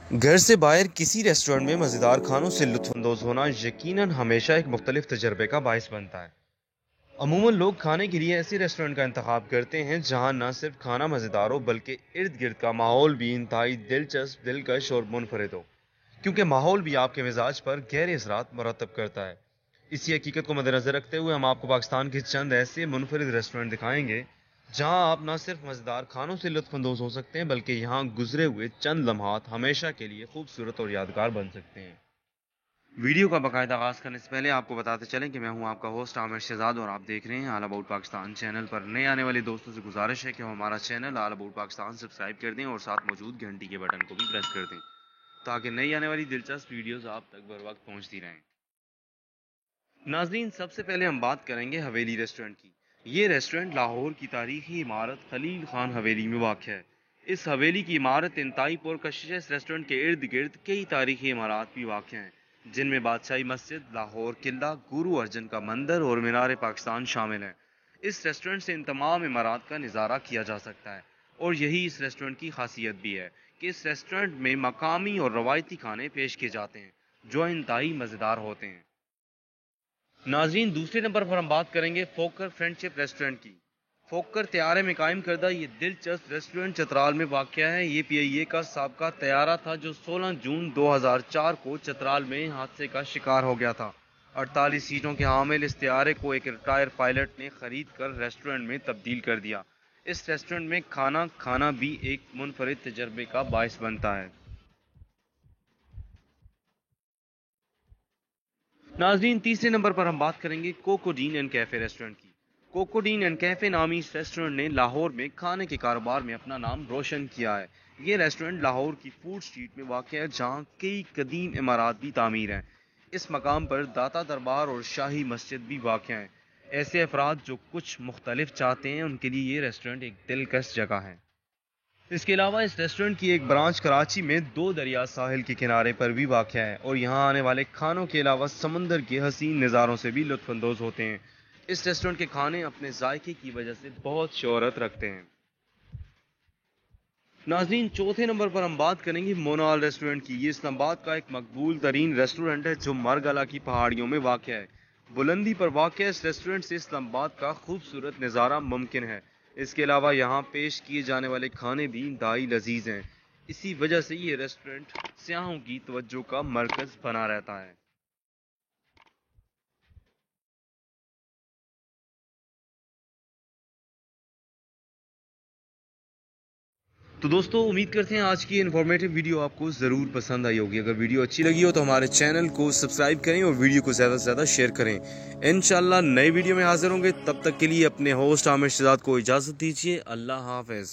گھر سے باہر کسی ریسٹورنٹ میں مزیدار کھانوں سے لطف اندوز ہونا یقیناً ہمیشہ ایک مختلف تجربے کا باعث بنتا ہے۔ عموماً لوگ کھانے کے لیے ایسے ریسٹورنٹ کا انتخاب کرتے ہیں جہاں نہ صرف کھانا مزیدار ہو بلکہ ارد گرد کا ماحول بھی انتہائی دلچسپ، دلکش اور منفرد ہو، کیونکہ ماحول بھی آپ کے مزاج پر گہرے اثرات مرتب کرتا ہے۔ اسی حقیقت کو مد نظر رکھتے ہوئے ہم آپ کو پاکستان کے چند ایسے منفرد ریسٹورنٹ دکھائیں گے جہاں آپ نہ صرف مزیدار کھانوں سے لطف اندوز ہو سکتے ہیں بلکہ یہاں گزرے ہوئے چند لمحات ہمیشہ کے لیے خوبصورت اور یادگار بن سکتے ہیں۔ ویڈیو کا باقاعدہ آغاز کرنے سے پہلے آپ کو بتاتے چلیں کہ میں ہوں آپ کا ہوسٹ عامر شہزاد اور آپ دیکھ رہے ہیں آل اباؤٹ پاکستان چینل پر۔ نئے آنے والے دوستوں سے گزارش ہے کہ وہ ہمارا channel all about Pakistan subscribe کر دیں اور ساتھ موجود گھنٹی کے بٹن کو بھی پریس کر دیں تاکہ نئی آنے والی دلچسپ ویڈیوز آپ تک بر وقت پہنچتی رہیں۔ ناظرین، سب سے پہلے ہم بات کریں گے حویلی ریسٹورنٹ کی۔ یہ ریسٹورنٹ لاہور کی تاریخی عمارت خلیل خان حویلی میں واقع ہے۔ اس حویلی کی عمارت انتہائی پرکشش ہے۔ اس ریسٹورنٹ کے ارد گرد کئی تاریخی عمارات بھی واقع ہیں جن میں بادشاہی مسجد، لاہور قلعہ، گرو ارجن کا مندر اور مینار پاکستان شامل ہیں۔ اس ریسٹورنٹ سے ان تمام عمارات کا نظارہ کیا جا سکتا ہے، اور یہی اس ریسٹورنٹ کی خاصیت بھی ہے کہ اس ریسٹورنٹ میں مقامی اور روایتی کھانے پیش کیے جاتے ہیں جو انتہائی مزیدار ہوتے ہیں۔ ناظرین، دوسرے نمبر پر ہم بات کریں گے فوکر فرینڈشپ ریسٹورنٹ کی۔ فوکر طیارے میں قائم کردہ یہ دلچسپ ریسٹورنٹ چترال میں واقع ہے۔ یہ پی آئی اے کا سابقہ طیارہ تھا جو 16 جون 2004 کو چترال میں حادثے کا شکار ہو گیا تھا۔ 48 سیٹوں کے حامل اس طیارے کو ایک ریٹائر پائلٹ نے خرید کر ریسٹورنٹ میں تبدیل کر دیا۔ اس ریسٹورنٹ میں کھانا کھانا بھی ایک منفرد تجربے کا باعث بنتا ہے۔ ناظرین، تیسرے نمبر پر ہم بات کریں گے کوکوڈین اینڈ کیفے ریسٹورنٹ کی۔ کوکوڈین اینڈ کیفے نامی اس ریسٹورنٹ نے لاہور میں کھانے کے کاروبار میں اپنا نام روشن کیا ہے۔ یہ ریسٹورنٹ لاہور کی فوڈ اسٹریٹ میں واقع ہے جہاں کئی قدیم عمارات بھی تعمیر ہیں۔ اس مقام پر داتا دربار اور شاہی مسجد بھی واقع ہیں۔ ایسے افراد جو کچھ مختلف چاہتے ہیں ان کے لیے یہ ریسٹورنٹ ایک دلکش جگہ ہے۔ اس کے علاوہ اس ریسٹورنٹ کی ایک برانچ کراچی میں 2 دریا ساحل کے کنارے پر بھی واقع ہے اور یہاں آنے والے کھانوں کے علاوہ سمندر کے حسین نظاروں سے بھی لطف اندوز ہوتے ہیں۔ اس ریسٹورنٹ کے کھانے اپنے ذائقے کی وجہ سے بہت شہرت رکھتے ہیں۔ ناظرین، چوتھے نمبر پر ہم بات کریں گے مونال ریسٹورنٹ کی۔ یہ اسلام آباد کا ایک مقبول ترین ریسٹورنٹ ہے جو مرگلا کی پہاڑیوں میں واقع ہے۔ بلندی پر واقع اس ریسٹورنٹ سے اسلام آباد کا خوبصورت نظارہ ممکن ہے۔ اس کے علاوہ یہاں پیش کیے جانے والے کھانے بھی انتہائی لذیذ ہیں۔ اسی وجہ سے یہ ریسٹورنٹ سیاحوں کی توجہ کا مرکز بنا رہتا ہے۔ تو دوستو، امید کرتے ہیں آج کی انفارمیٹیو ویڈیو آپ کو ضرور پسند آئی ہوگی۔ اگر ویڈیو اچھی لگی ہو تو ہمارے چینل کو سبسکرائب کریں اور ویڈیو کو زیادہ سے زیادہ شیئر کریں۔ انشاءاللہ نئے ویڈیو میں حاضر ہوں گے، تب تک کے لیے اپنے ہوسٹ عامر شہزاد کو اجازت دیجیے۔ اللہ حافظ۔